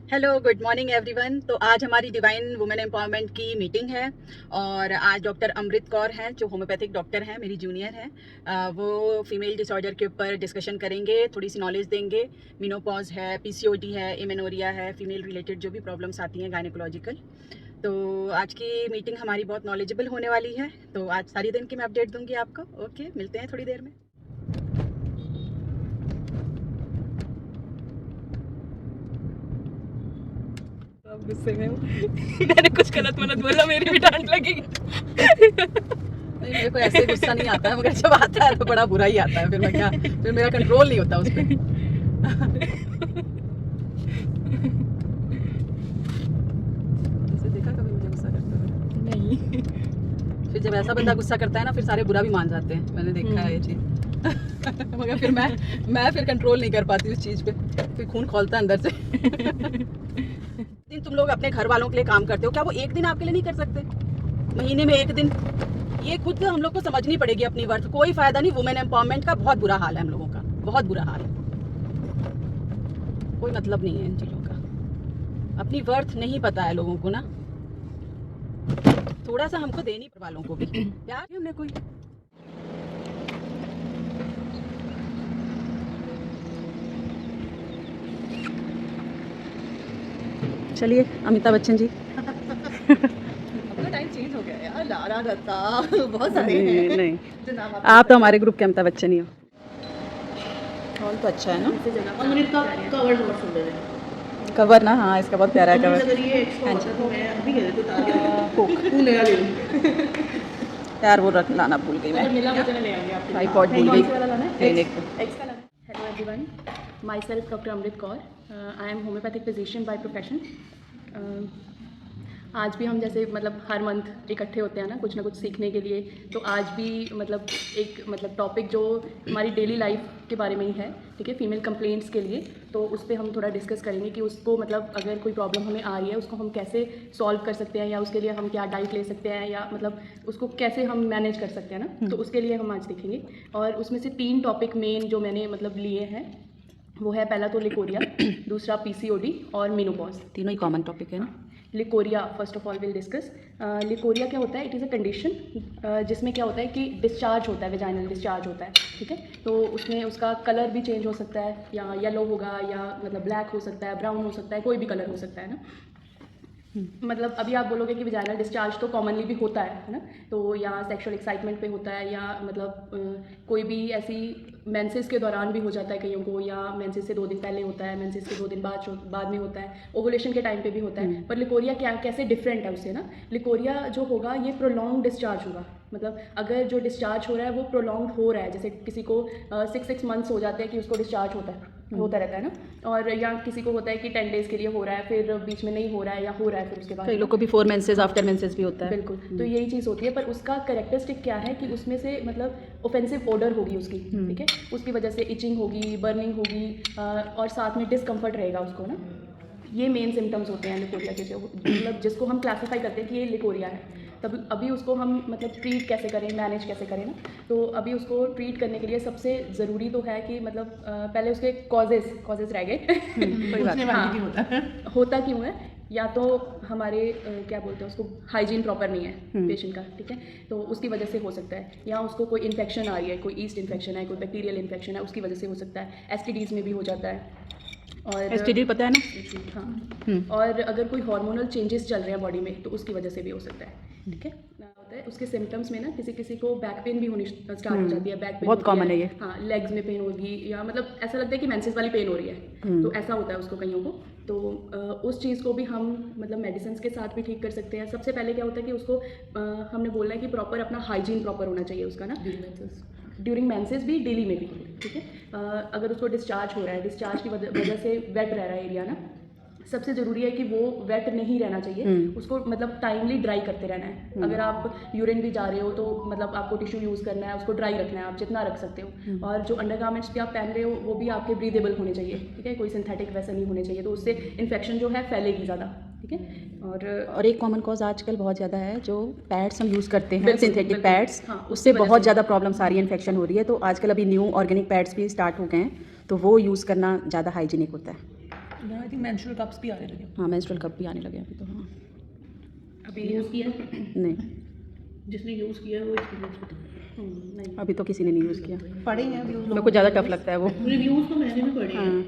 Hello, good morning everyone. तो आज हमारी डिवाइन वुमेन एम्पावरमेंट की मीटिंग है और आज डॉक्टर अमृत कौर हैं जो होम्योपैथिक डॉक्टर हैं, मेरी जूनियर हैं। वो फीमेल डिसऑर्डर के ऊपर डिस्कशन करेंगे, थोड़ी सी नॉलेज देंगे। मेनोपॉज है, पीसीओडी है, एमेनोरिया है, फीमेल रिलेटेड जो भी प्रॉब्लम्स आती हैं गायनेकोलॉजिकल। तो आज की मीटिंग हमारी बहुत नॉलेजेबल होने वाली है। तो आज सारी दिन की मैं अपडेट दूंगी आपको। ओके, मिलते हैं थोड़ी देर में। अब गुस्से में हूँ। मैंने कुछ गलत मनत बोला, मेरी भी डांट लगेगी। नहीं, मेरे को ऐसे गुस्सा नहीं आता है, मगर जब आता है तो बड़ा बुरा ही आता है। फिर मैं क्या, फिर मेरा कंट्रोल नहीं होता उस पर। देखा कभी मुझे गुस्सा करते हुए? नहीं। फिर जब ऐसा बंदा गुस्सा करता है ना, फिर सारे बुरा भी मान जाते हैं। मैंने देखा है ये चीज। मगर फिर मैं फिर कंट्रोल नहीं कर पाती उस चीज पे, फिर खून खौलता है अंदर से। दिन तुम लोग अपने घर वालों के लिए काम करते हो, क्या वो एक दिन आपके लिए नहीं कर सकते? महीने में एक दिन? ये खुद हम लोग को समझनी पड़ेगी अपनी वर्थ। कोई फायदा नहीं। वुमेन एम्पावरमेंट का बहुत बुरा हाल है हम लोगों का, बहुत बुरा हाल है। कोई मतलब नहीं है इन चीजों का। अपनी वर्थ नहीं पता है लोगों को ना। थोड़ा सा हमको देनी वालों को भी प्यार है हमने कोई। चलिए अमिताभ बच्चन जी। अपना टाइम चेंज हो गया यार। लारा दत्ता बहुत सारे हैं नहीं, जो नाम आप तो हमारे ग्रुप के अमिताभ बच्चन ही हो। हॉल तो अच्छा है ना। अमृत का कवर बहुत सुंदर है। कवर ना, हाँ इसका बहुत प्यारा है अमृत कवर। अगर ये एक्स्ट्रा हाँ होता जी। तो मैं अभी कह देती उतार कोक के तू नया ले लूँ। यार वो रख लाना भूल गई मैं। मिला मुझे ले आऊंगी आपके लिए। ट्राइपॉड भूल कौन गई सी वाला लाना है? क्लिनिक पे। एक्स का लाना है। Hello everyone, myself doctor Amrit Kaur. I am homeopathic physician by profession. आज भी हम जैसे मतलब हर मंथ इकट्ठे होते हैं ना कुछ सीखने के लिए, तो आज भी मतलब एक मतलब टॉपिक जो हमारी डेली लाइफ के बारे में ही है, ठीक है, फीमेल कंप्लेंट्स के लिए। तो उस पर हम थोड़ा डिस्कस करेंगे कि उसको मतलब अगर कोई प्रॉब्लम हमें आ रही है उसको हम कैसे सॉल्व कर सकते हैं, या उसके लिए हम क्या डाइट ले सकते हैं, या मतलब उसको कैसे हम मैनेज कर सकते हैं ना। तो उसके लिए हम आज सीखेंगे। और उसमें से 3 टॉपिक मेन जो मैंने मतलब लिए हैं वो है, पहला तो लिकोरिया, दूसरा पीसीओडी और मेनोपॉज। तीनों ही कॉमन टॉपिक है ना। Leucorrhoea first of all will discuss. Leucorrhoea क्या होता है? इट इज़ अ कंडीशन जिसमें क्या होता है कि डिस्चार्ज होता है, वेजाइनल डिस्चार्ज होता है, ठीक है। तो उसमें उसका कलर भी चेंज हो सकता है, या येलो होगा, या मतलब ब्लैक हो सकता है, ब्राउन हो सकता है, कोई भी कलर हो सकता है ना। मतलब अभी आप बोलोगे कि वेजाइनल डिस्चार्ज तो कॉमनली भी होता है ना। तो या सेक्सुअल एक्साइटमेंट पे होता है, या मतलब कोई भी ऐसी मेंसेस के दौरान भी हो जाता है कईयों को, या मेंसेस से 2 दिन पहले होता है, मेंसेस के 2 दिन बाद में होता है, ओवुलेशन के टाइम पे भी होता है। पर लिकोरिया क्या कैसे डिफरेंट है उससे ना। लिकोरिया जो होगा ये प्रोलॉन्ग डिस्चार्ज होगा। मतलब अगर जो डिस्चार्ज हो रहा है वो प्रोलॉन्ग हो रहा है, जैसे किसी को 6 मंथ्स हो जाते हैं कि उसको डिस्चार्ज होता रहता है ना। और या किसी को होता है कि 10 डेज़ के लिए हो रहा है, फिर बीच में नहीं हो रहा है, या हो रहा है फिर उसके बाद। कई लोग को बिफोर मेंसेस आफ्टर मेंसेस भी होता है। बिल्कुल, तो यही चीज़ होती है। पर उसका कैरेक्टरिस्टिक क्या है कि उसमें से मतलब ऑफेंसिव ओडर होगी उसकी, ठीक है। उसकी वजह से इचिंग होगी, बर्निंग होगी, और साथ में डिस्कम्फर्ट रहेगा उसको ना। ये मेन सिम्टम्स होते हैं लिकोरिया के, जो मतलब जिसको हम क्लासीफाई करते हैं कि ये लिकोरिया है। तब अभी उसको हम मतलब ट्रीट कैसे करें, मैनेज कैसे करें ना। तो अभी उसको ट्रीट करने के लिए सबसे ज़रूरी तो है कि मतलब पहले उसके कॉजेज़ रह गए। कोई बात नहीं। हाँ, होता क्यों है? या तो हमारे क्या बोलते हैं उसको, हाइजीन प्रॉपर नहीं है पेशेंट का, ठीक है, तो उसकी वजह से हो सकता है। या उसको कोई इन्फेक्शन आ रही है, कोई ईस्ट इन्फेक्शन है, कोई बैक्टीरियल इन्फेक्शन है, उसकी वजह से हो सकता है। एसटीडीज़ में भी हो जाता है। और एसटीडी पता है ना। हाँ, और अगर कोई हार्मोनल चेंजेस चल रहे हैं बॉडी में तो उसकी वजह से भी हो सकता है, ठीक है। होता है उसके सिम्टम्स में ना, किसी को बैक पेन भी होनी स्टार्ट हो जाती है। बैक पेन बहुत कॉमन है ये। हाँ, लेग्स में पेन होगी, या मतलब ऐसा लगता है कि मेंसेस वाली पेन हो रही है, तो ऐसा होता है उसको कईयों को। तो उस चीज़ को भी हम मतलब मेडिसिन के साथ भी ठीक कर सकते हैं। सबसे पहले क्या होता है कि उसको हमने बोलना है कि प्रॉपर अपना हाइजीन प्रॉपर होना चाहिए उसका ना, ड्यूरिंग मेंसेस भी, डेली में भी, ठीक है। अगर उसको डिस्चार्ज हो रहा है, डिस्चार्ज की वजह से वेट रह रहा है एरिया ना, सबसे ज़रूरी है कि वो वेट नहीं रहना चाहिए। उसको मतलब टाइमली ड्राई करते रहना है। अगर आप यूरिन भी जा रहे हो तो मतलब आपको टिश्यू यूज़ करना है, उसको ड्राई रखना है, आप जितना रख सकते हो। और जो अंडरगारमेंट्स भी आप पहन रहे हो वो भी आपके ब्रीदेबल होने चाहिए, ठीक है, कोई सिंथेटिक वैसा नहीं होने चाहिए, तो उससे इन्फेक्शन जो है फैलेगी ज़्यादा, ठीक है। और एक कॉमन कॉज आजकल बहुत ज़्यादा है, जो पैड्स हम यूज़ करते हैं, बिल्कुल, सिंथेटिक बिल्कुल। पैड्स, हाँ, उससे उसकी वजह बहुत से। ज़्यादा प्रॉब्लम्स आ रही है, इन्फेक्शन हो रही है। तो आजकल अभी न्यू ऑर्गेनिक पैड्स भी स्टार्ट हो गए हैं, तो वो यूज़ करना ज़्यादा हाइजीनिक होता है। आई थिंक मेंस्ट्रुअल कप्स भी आने लगे। हाँ मेंस्ट्रुअल कप भी आने लगे अभी तो। हाँ अभी यूज़ किया नहीं, जिसने यूज़ किया है वो एक्सपीरियंस बताओ। नहीं अभी तो किसी ने नहीं यूज़ किया। पढ़े हैं व्यूज मेरे को ज़्यादा टफ लगता है वो। रिव्यूज़ तो मैंने भी पढ़े हैं, हाँ।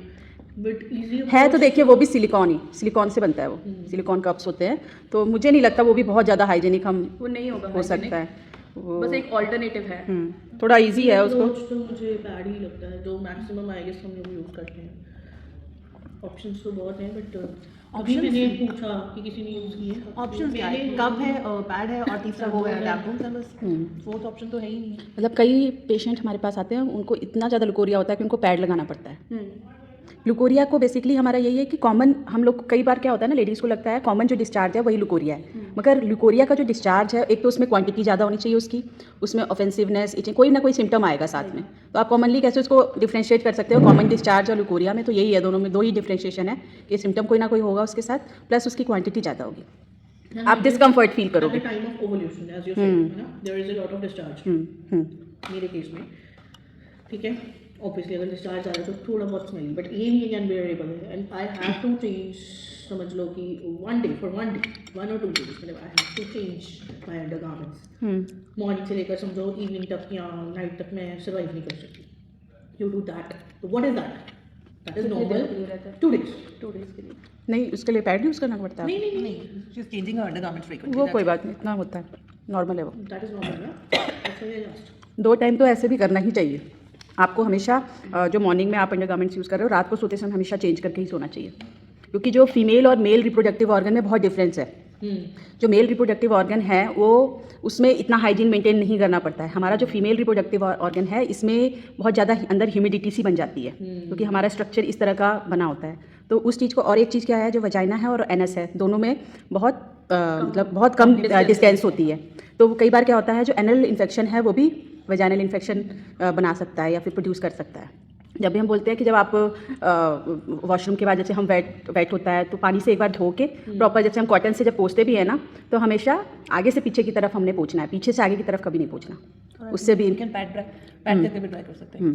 बट इजी है तो देखिए वो भी सिलिकॉन से बनता है, वो सिलिकॉन कप्स होते हैं, तो मुझे नहीं लगता वो भी बहुत ज़्यादा हाइजीनिक हम वो नहीं होगा हो hygienic, सकता है वो। बस एक ऑल्टर्नेटिव है। थोड़ा इजी है उसको। तो मुझे बैड ही लगता है, जो मैक्सिमम आई गेस हम लोग यूज़ करते हैं। ऑप्शंस तो बहुत हैं, बट अभी Options? मैंने पूछा कि किसी ने यूज़ किए ऑप्शन क्या है? कप है, पैड है और तीसरा वो है टैम्पून्स है, बस फोर्थ ऑप्शन तो है ही नहीं। मतलब कई पेशेंट हमारे पास आते हैं, उनको इतना ज़्यादा लुकोरिया होता है कि उनको पैड लगाना पड़ता है। लुकोरिया को बेसिकली हमारा यही है कि कॉमन, हम लोग कई बार क्या होता है ना, लेडीज़ को लगता है कॉमन जो डिस्चार्ज है वही लुकोरिया है, मगर लुकोरिया का जो डिस्चार्ज है, एक तो उसमें क्वांटिटी ज़्यादा होनी चाहिए उसकी, उसमें ऑफेंसिवनेस, इचिंग, कोई ना कोई सिम्टम आएगा साथ में। तो आप कॉमनली कैसे उसको डिफ्रेंशिएट कर सकते हो, कॉमन डिस्चार्ज और लुकोरिया में, तो यही है, दोनों में दो ही डिफ्रेंशिएशन है कि सिम्टम कोई ना कोई होगा उसके साथ, प्लस उसकी क्वांटिटी ज़्यादा होगी, आप डिस्कम्फर्ट फील करोगे। Time of ovulation as you said, है ना, there is a lot of discharge मेरे केस में, ठीक है। ऑब्वियसली अगर डिस्चार्ज आ रहा है तो थोड़ा बहुत स्मेली, बट ये नहीं है कि अनबेरेबल है, and I have to change, समझ लो कि वन डे 1 or 2 days मतलब I have to change my undergarments. Morning से लेकर समझो इवनिंग तक या नाइट तक मैं सर्वाइव नहीं कर सकती ड्यू टू दैट। तो what is that? That is normal 2 days। 2 days के लिए नहीं, उसके लिए पैड यूज़ करना पड़ता है, नहीं नहीं, she is changing her undergarments frequently. वो कोई बात नहीं, इतना होता है, नॉर्मल है वो। दैट इज नॉर्मल ना, that's why I asked. 2 time तो ऐसे भी करना ही चाहिए आपको हमेशा। जो मॉर्निंग में आप अंडरगारमेंट्स यूज़ कर रहे हो, रात को सोते समय हमेशा चेंज करके ही सोना चाहिए, क्योंकि जो फीमेल और मेल रिप्रोडक्टिव ऑर्गन में बहुत डिफरेंस है। जो मेल रिप्रोडक्टिव ऑर्गन है वो, उसमें इतना हाइजीन मेंटेन नहीं करना पड़ता है। हमारा जो फीमेल रिप्रोडक्टिव ऑर्गन है, इसमें बहुत ज़्यादा अंदर ह्यूमिडिटी सी बन जाती है, क्योंकि हमारा स्ट्रक्चर इस तरह का बना होता है। तो उस चीज़ को, और एक चीज़ क्या है, जो वजाइना है और एनस है, दोनों में बहुत मतलब बहुत कम डिस्टेंस होती है। तो कई बार क्या होता है, जो एनल इन्फेक्शन है वो भी वजाइनल इन्फेक्शन बना सकता है या फिर प्रोड्यूस कर सकता है। जब भी हम बोलते हैं कि जब आप वॉशरूम के बाद जैसे हम वेट होता है तो पानी से एक बार धो के प्रॉपर, जैसे हम कॉटन से जब पोंछते भी है ना, तो हमेशा आगे से पीछे की तरफ हमने पोंछना है, पीछे से आगे की तरफ कभी नहीं पोंछना, उससे भी पैड करके भी ट्राई कर सकते हैं।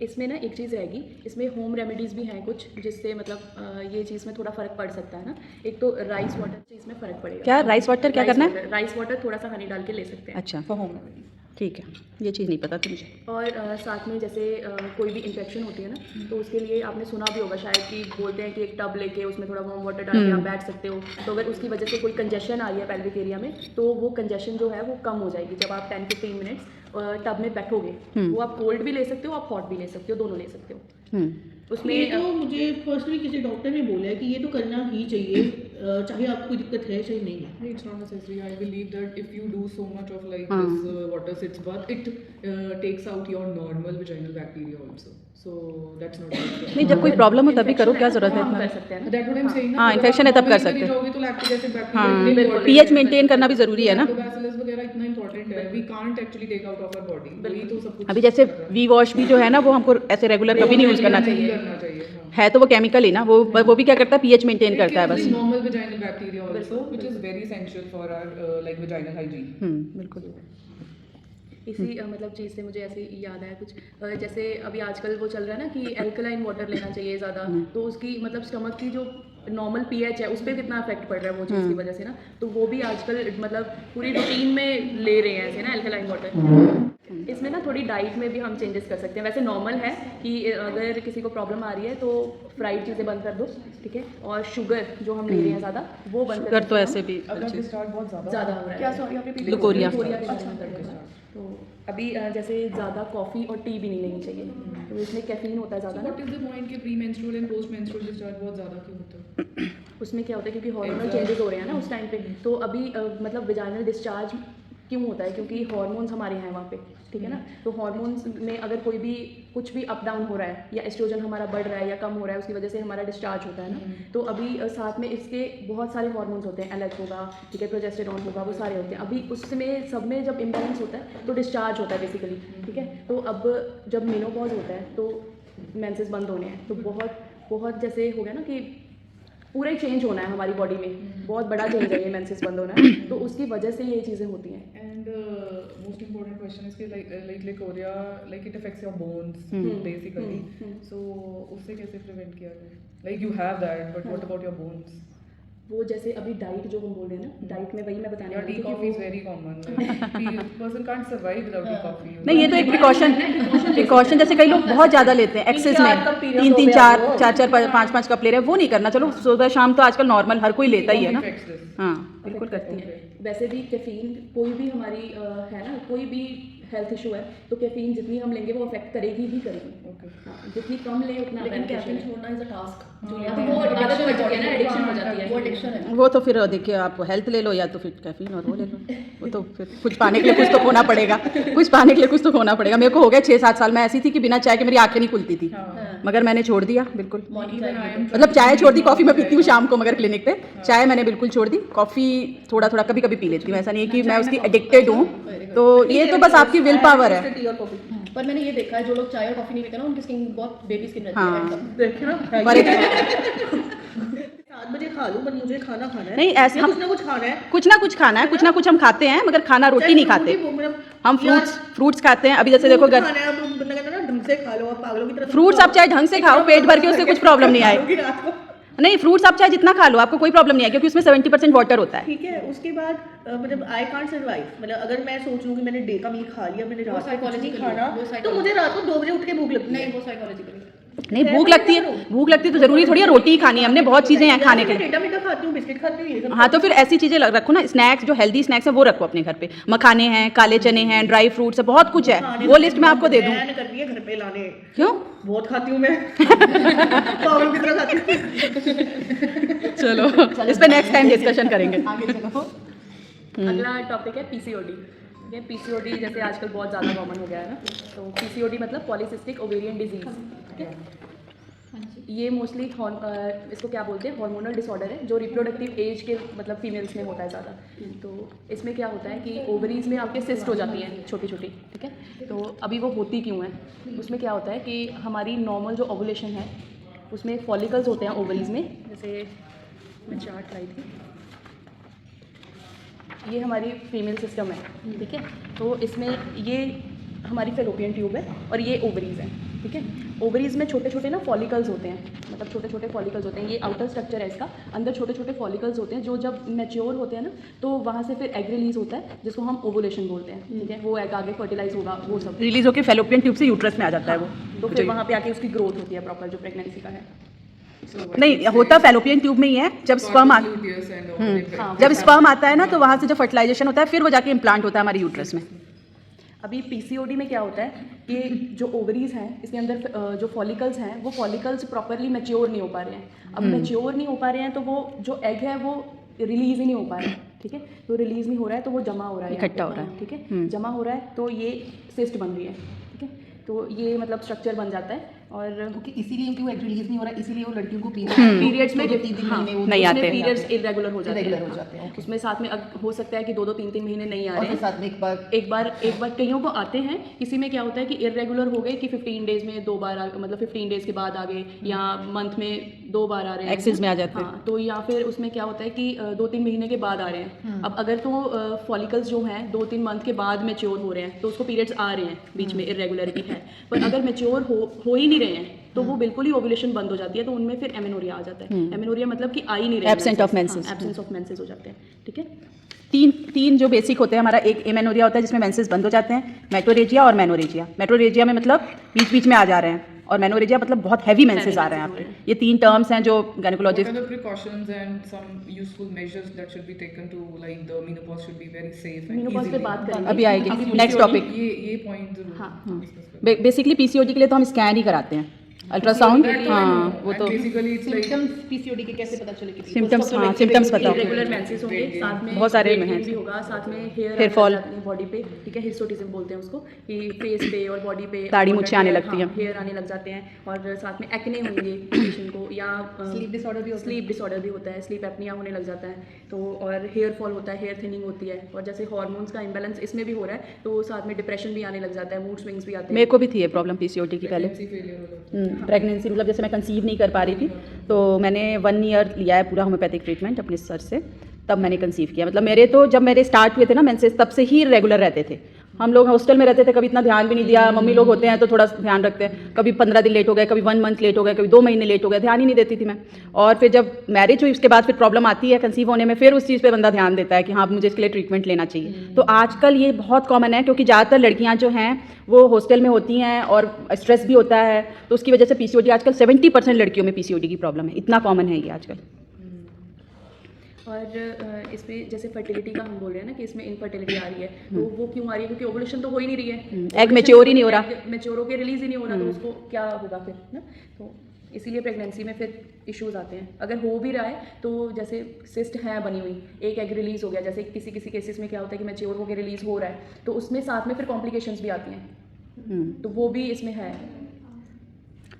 इसमें ना एक चीज़ रहेगी, इसमें होम रेमेडीज़ भी हैं कुछ, जिससे मतलब ये चीज़ में थोड़ा फ़र्क पड़ सकता है ना। एक तो राइस वाटर से इसमें फ़र्क पड़ेगा। क्या राइस वाटर क्या करना है? राइस वाटर थोड़ा सा हनी डाल के ले सकते हैं। अच्छा, फॉर होम रेमेडी। ठीक है, ये चीज़ नहीं पता थी मुझे। और साथ में जैसे कोई भी इन्फेक्शन होती है ना, तो उसके लिए आपने सुना भी होगा शायद कि बोलते हैं कि एक टब लेके उसमें थोड़ा वार्म वाटर डाल के आप बैठ सकते हो। तो अगर उसकी वजह से कोई कंजेशन आ रही है पेल्विक एरिया में, तो वो कंजेशन जो है वो कम हो जाएगी जब आप 10-15 मिनट्स टब में बैठोगे। वो आप कोल्ड भी ले सकते हो, आप हॉट भी ले सकते हो, दोनों ले सकते हो। उसमें ये तो मुझे पर्सनली किसी डॉक्टर ने बोला है कि ये तो करना ही चाहिए, चाहे आपको कोई दिक्कत है चाहे नहीं है। It's not necessary. I believe that if you do so much of like this water sits bath, it takes out your normal vaginal bacteria also. So that's not necessary. नहीं, जब कोई प्रॉब्लम हो तभी करो, क्या ज़रूरत है हम कर इतना? सकते हैं ना। That what I'm saying. हाँ, infection है तब कर सकते हैं। जाओगे तो lactic acid bacteria हाँ, इतने important पीएच है। मेंटेन करना भी ज़रूरी है ना। Lactobacillus वगैरह इतना important है, we can't actually take out of our body. वही तो सब कुछ अभी जैसे वी वॉश भी जो है ना, वो हमको ऐसे रेगुलर कभी नहीं यूज़ करना चाहिए। करना चाहिए। हाँ। है तो वो केमिकल ही ना, वो भी क्या करता है, पीएच मेंटेन करता है बस। Normal vaginal bacteria also, which is very essential for our like vaginal hygiene. बिल्कुल। इसी मतलब चीज़ से मुझे ऐसे याद आया कुछ, जैसे अभी आजकल वो चल रहा है ना कि एल्कलाइन वाटर लेना चाहिए ज़्यादा, तो उसकी मतलब स्टमक की जो नॉर्मल पीएच है उस पर कितना इफेक्ट पड़ रहा है वो चीज़ की वजह से ना। तो वो भी आजकल मतलब पूरी रूटीन में ले रहे हैं ऐसे ना एल्कलाइन वाटर। इसमें ना थोड़ी डाइट में भी हम चेंजेस कर सकते हैं। वैसे नॉर्मल है कि अगर किसी को प्रॉब्लम आ रही है तो फ्राइड चीज़ें बंद कर दो, ठीक है, और शुगर जो हम ले रहे हैं ज़्यादा वो बंद कर शुगर तो ऐसे भी अगर डिस्चार्ज बहुत ज़्यादा हो रहा है। क्या सॉरी आपने repeat लुकोरिया। तो अभी जैसे ज़्यादा कॉफ़ी और टी भी नहीं लेनी चाहिए, तो इसमें कैफीन होता है ज़्यादा ना। व्हाट इज द पॉइंट कि pre menstrual and post menstrual discharge बहुत ज़्यादा क्यों होता है? उसमें क्या होता है क्योंकि हार्मोनल चेंजेस हो रहे हैं ना उस टाइम पे। तो अभी मतलब वेजाइनल डिस्चार्ज क्यों होता है, क्योंकि हार्मोन्स हमारे हैं वहाँ पे, ठीक है ना। तो हार्मोन्स में अगर कोई भी कुछ भी अप डाउन हो रहा है या एस्ट्रोजन हमारा बढ़ रहा है या कम हो रहा है, उसकी वजह से हमारा डिस्चार्ज होता है ना। तो अभी साथ में इसके बहुत सारे हार्मोन्स होते हैं, एलएच होगा, ठीक है, प्रोजेस्टेरॉन होगा, वो सारे होते हैं। अभी उसमें सब में जब इम्बैलेंस होता है तो डिस्चार्ज होता है बेसिकली, ठीक है। तो अब जब मेनोपॉज होता है तो मेंसेस बंद होने हैं, तो बहुत बहुत जैसे हो गया ना कि पूरा ही चेंज होना है हमारी बॉडी में, बहुत बड़ा चेंज है ये मेंसेस बंद होना है, तो उसकी वजह से ये चीज़ें होती हैं। And most important question is कि like leukorrhea, like it affects your bones basically. So उससे कैसे prevent किया जाए? Like you have that, but what about your bones? वो जैसे अभी डाइट जो हम बोल रहे हैं ना, डाइट में वही मैं बताने Yeah, वाली tea थी कि coffee is वो- very common. Like, person can't survive without tea coffee. नहीं, ये तो एक प्रिकॉशन जैसे कई लोग बहुत ज़्यादा लेते हैं एक्सेस में, 3-4 कप पी रहे हो, 3-3 तो चार वो- चार चार 5-5 कप ले रहे हैं, वो नहीं करना। चलो सुबह शाम तो आजकल नॉर्मल हर कोई लेता ही है ना। Affects this. हाँ बिल्कुल करती है। वैसे भी कैफीन कोई भी हमारी है ना, कोई भी हेल्थ इशू है तो कैफीन जितनी हम लेंगे वो अफेक्ट करेगी ही करेगी। Okay. हाँ, जितनी कम ले उतना लेकिन beneficial कैफीन है। छोड़ना इज अ टास्क जो हाँ, लेते तो वो हैं आदत हो जाती है ना, एडिक्शन हो जाती है। वो एडिक्शन है। वो तो फिर देखिए आप हेल्थ ले लो या तो फिर कैफीन और वो ले लो, वो तो फिर कुछ पाने के लिए कुछ तो खोना पड़ेगा, कुछ पाने के लिए कुछ तो खोना पड़ेगा। मेरे को हो गया 6-7 साल, मैं ऐसी थी कि बिना चाय के मेरी आंखें नहीं खुलती थी, मगर मैंने छोड़ दिया बिल्कुल। Even I am मतलब चाय छोड़ दी, कॉफ़ी मैं पीती हूँ शाम को, मगर क्लिनिक पे चाय मैंने बिल्कुल छोड़ दी। कॉफ़ी थोड़ा थोड़ा कभी कभी पी लेती हूँ, ऐसा नहीं है कि मैं उसकी एडिक्टेड हूँ। तो ये तो बस आपकी विल पावर है। टी और कॉफी पर मैंने ये देखा है जो लोग चाय और कॉफी नहीं पीते ना, उनकी स्किन बहुत बेबी स्किन रहती हाँ। है। देखिए ना पर 7 बजे खा लूं पर मुझे खाना खाना है नहीं, ऐसा या हम- कुछ ना कुछ खाना है कुछ ना कुछ खाना है, कुछ ना कुछ हम खाते हैं, मगर खाना रोटी नहीं खाते। हम फ्रूट्स खाते हैं। अभी जैसे देखो खाना है, अब बंदा कहता है ना ढंग से खा लो, आप पागलों की तरह फ्रूट्स आप चाहे ढंग से खाओ, पेट भर के, उससे कुछ प्रॉब्लम नहीं आए। रात को नहीं, फ्रूट्स आप चाहे जितना खा लो, आपको कोई प्रॉब्लम नहीं है, क्योंकि उसमें 70% वाटर होता है। ठीक है। उसके बाद मतलब आई कांट सर्वाइव, मतलब अगर मैं सोच लूं कि मैंने डे का मील खा लिया, मैंने रात को कुछ नहीं खाना, तो मुझे रात को 2 बजे उठ के भूख लगती है। वो साइकोलॉजिकली नहीं, भूख लगती है तो जरूरी थोड़ी है रोटी ही खानी है, हमने बहुत चीजें हैं खाने के लिए। मीठा मीठा खाती हूँ, बिस्किट खाती हूँ, ये सब हाँ, तो फिर ऐसी चीजें रखो ना, स्नैक्स जो हेल्दी स्नैक्स है वो रखो अपने घर पे। मखाने हैं, काले चने हैं, ड्राई फ्रूट्स है, बहुत कुछ है, वो लिस्ट मैं आपको दे दूँ। बैन कर रही है घर पे लाने। क्यों? बहुत खाती हूँ मैं पागलों की तरह खाती हूँ। चलो इस पे नेक्स्ट टाइम डिस्कशन करेंगे। अगला टॉपिक है पीसीओडी। ठीक है, पीसीओडी जैसे आजकल बहुत ज़्यादा कॉमन हो गया है ना, तो पीसीओडी मतलब पॉलीसिस्टिक ओवेरियन डिजीज। ठीक है, ये मोस्टली इसको क्या बोलते हैं, हार्मोनल डिसऑर्डर है जो रिप्रोडक्टिव एज के मतलब फीमेल्स में होता है ज़्यादा। तो इसमें क्या होता है कि ओवरीज में आपके सिस्ट हो जाती हैं छोटी छोटी। ठीक है, तो अभी वो होती क्यों है, उसमें क्या होता है कि हमारी नॉर्मल जो ओवुलेशन है उसमें फॉलिकल्स होते हैं ओवरीज में। जैसे मैं चार्ट लाई थी, ये हमारी फीमेल सिस्टम है। ठीक है, तो इसमें ये हमारी फेलोपियन ट्यूब है और ये ओवरीज हैं। ठीक है, ओवरीज में छोटे छोटे ना फॉलिकल्स होते हैं, मतलब छोटे छोटे फॉलिकल्स होते हैं। ये आउटर स्ट्रक्चर है इसका, अंदर छोटे छोटे फॉलिकल्स होते हैं जो जब मैच्योर होते हैं ना, तो वहाँ से फिर एग रिलीज होता है जिसको हम ओवुलेशन बोलते हैं। ठीक है, वो एग आगे फर्टिलाइज होगा, वो सब रिलीज होकर फेलोपियन ट्यूब से यूट्रस में आ जाता है वो। तो फिर वहाँ पे आके उसकी ग्रोथ होती है प्रॉपर, जो प्रेगनेंसी का है। नहीं, होता फेलोपियन ट्यूब में ही है। जब sperm Gluteus and all the हाँ, जब स्पर्म आता है ना, तो वहाँ से जो फर्टिलाइजेशन होता है फिर वो जाके इम्प्लांट होता है हमारे यूट्रस में। अभी पीसीओडी में क्या होता है कि जो ओवरीज हैं इसके अंदर जो फॉलिकल्स हैं वो फॉलिकल्स प्रॉपरली मैच्योर नहीं हो पा रहे हैं। अब मैच्योर नहीं हो पा रहे हैं तो वो जो एग है वो रिलीज ही नहीं हो पा रहा है। ठीक है, तो रिलीज नहीं हो रहा है तो वो जमा हो रहा है, इकट्ठा हो रहा है। ठीक है, जमा हो रहा है तो ये सिस्ट बन रही है। ठीक है, तो ये मतलब स्ट्रक्चर बन जाता है और इसीलिए उनकी वो एग रिलीज नहीं हो रहा, इसीलिए वो लड़कियों को पीरियड्स में 2-3 महीने वो नहीं आते। पीरियड्स इरेगुलर हो जाते Irregular हैं। हो जाते हैं, okay. उसमें साथ में हो सकता है कि 2-2 3-3 महीने नहीं आ और रहे फिर हैं। साथ में एक बार एक बार कईयों को आते हैं, किसी में क्या होता है कि इरेगुलर हो गए कि 15 डेज में 2 बार मतलब 15 डेज के बाद आ गए या मंथ में 2 बार आ रहे हैं, Axis में आ जाते हैं। हाँ, तो या फिर उसमें क्या होता है कि 2-3 महीने के बाद आ रहे हैं। अब अगर तो फॉलिकल्स जो हैं 2-3 मंथ के बाद मैच्योर हो रहे हैं तो उसको पीरियड्स आ रहे हैं, बीच में इरेगुलरिटी है, पर अगर मैच्योर हो ही नहीं रहे हैं तो वो बिल्कुल ही ओवुलेशन बंद हो जाती है, तो उनमें फिर एमेनोरिया आ जाता है। एमेनोरिया मतलब कि आ ही नहीं रहे, Absent of menses। Absence of menses हो जाते हैं। ठीक है, तीन जो बेसिक होते हैं हमारा, एक एमेनोरिया होता है जिसमें मेंसेस बंद हो जाते हैं, मेट्रोरेजिया और मेनोरेजिया। मेट्रोरेजिया में मतलब बीच बीच में आ जा रहे हैं, और मेनोरेजिया मतलब बहुत हैवी मेंसेस आ रहे हैं आपके। ये 3 टर्म्स हैं जो What gynaecologist. are the precautions and some useful measures that should be taken to, like, the menopause should be very safe and menopause पे easily? बात करेंगे। अभी आएगी नेक्स्ट टॉपिक। ये पॉइंट जरूर हाँ। discuss करें। बेसिकली पीसीओडी के लिए तो हम स्कैन ही कराते हैं, अल्ट्रासाउंड। That I हाँ, know. वो And तो basically it's like symptoms PCOD के कैसे पता चले कि सिम्टम्स, हाँ सिम्टम्स पता होते हैं। इरेगुलर मेंसेस होंगे, साथ में बहुत सारे weight gain menses। भी होगा, साथ में हेयर Hair fall। बॉडी पे। ठीक है, हिस्टोटिज्म बोलते हैं उसको, कि फेस पे और बॉडी पे दाढ़ी मूंछें आने लगती हैं। हेयर आने लग जाते हैं, और साथ में एक्ने होंगे पेशेंट को, या Sleep disorder भी होता है? स्लीप डिसऑर्डर भी होता है, स्लीप एपनिया होने लग जाता है, तो और हेयर फॉल होता है, हेयर थिनिंग होती है, और जैसे हार्मोन्स का इम्बैलेंस इसमें भी हो रहा है तो साथ में डिप्रेशन भी आने लग जाता है, मूड स्विंग्स भी आते हैं। मेरे को भी थी ये प्रॉब्लम पीसीओडी की पहले। Pregnancy failure हो जाता है। प्रेगनेंसी मतलब जैसे मैं कंसीव नहीं कर पा रही थी, तो मैंने 1 ईयर लिया है पूरा होम्योपैथिक ट्रीटमेंट अपने सर से, तब मैंने कंसीव किया। मतलब मेरे तो जब मेरे स्टार्ट हुए थे ना मेंसेस, तब से ही रेगुलर रहते थे। हम लोग हॉस्टल में रहते थे, कभी इतना ध्यान भी नहीं दिया। मम्मी लोग होते हैं तो थोड़ा ध्यान रखते हैं, कभी 15 दिन लेट हो गए, कभी 1 मंथ लेट हो गए, कभी 2 महीने लेट हो गए, ध्यान ही नहीं देती थी मैं। और फिर जब मैरिज हुई उसके बाद फिर प्रॉब्लम आती है कंसीव होने में, फिर उस चीज़ पे बंदा ध्यान देता है कि हाँ मुझे इसके लिए ट्रीटमेंट लेना चाहिए। तो आजकल ये बहुत कॉमन है, क्योंकि ज़्यादातर लड़कियाँ जो हैं वो हॉस्टल में होती हैं और स्ट्रेस भी होता है, तो उसकी वजह से पीसीओडी आजकल 70% लड़कियों में पीसीओडी की प्रॉब्लम है। इतना कॉमन है ये आजकल। और इसमें जैसे फर्टिलिटी का हम बोल रहे हैं ना कि इसमें इनफर्टिलिटी आ रही है, तो वो क्यों आ रही है? क्योंकि ओवुलेशन तो हो ही नहीं रही है, एग मैच्योर ही नहीं हो रहा, मैच्योर होकर रिलीज ही नहीं हो रहा, तो उसको क्या होगा फिर ना? तो इसीलिए प्रेगनेंसी में फिर इश्यूज आते हैं। अगर हो भी रहा है तो जैसे सिस्ट है बनी हुई, एक एग रिलीज हो गया, जैसे किसी किसी केसेस में क्या होता है कि मैच्योर होकर रिलीज हो रहा है, तो उसमें साथ में फिर कॉम्प्लिकेशंस भी आती हैं, तो वो भी इसमें है।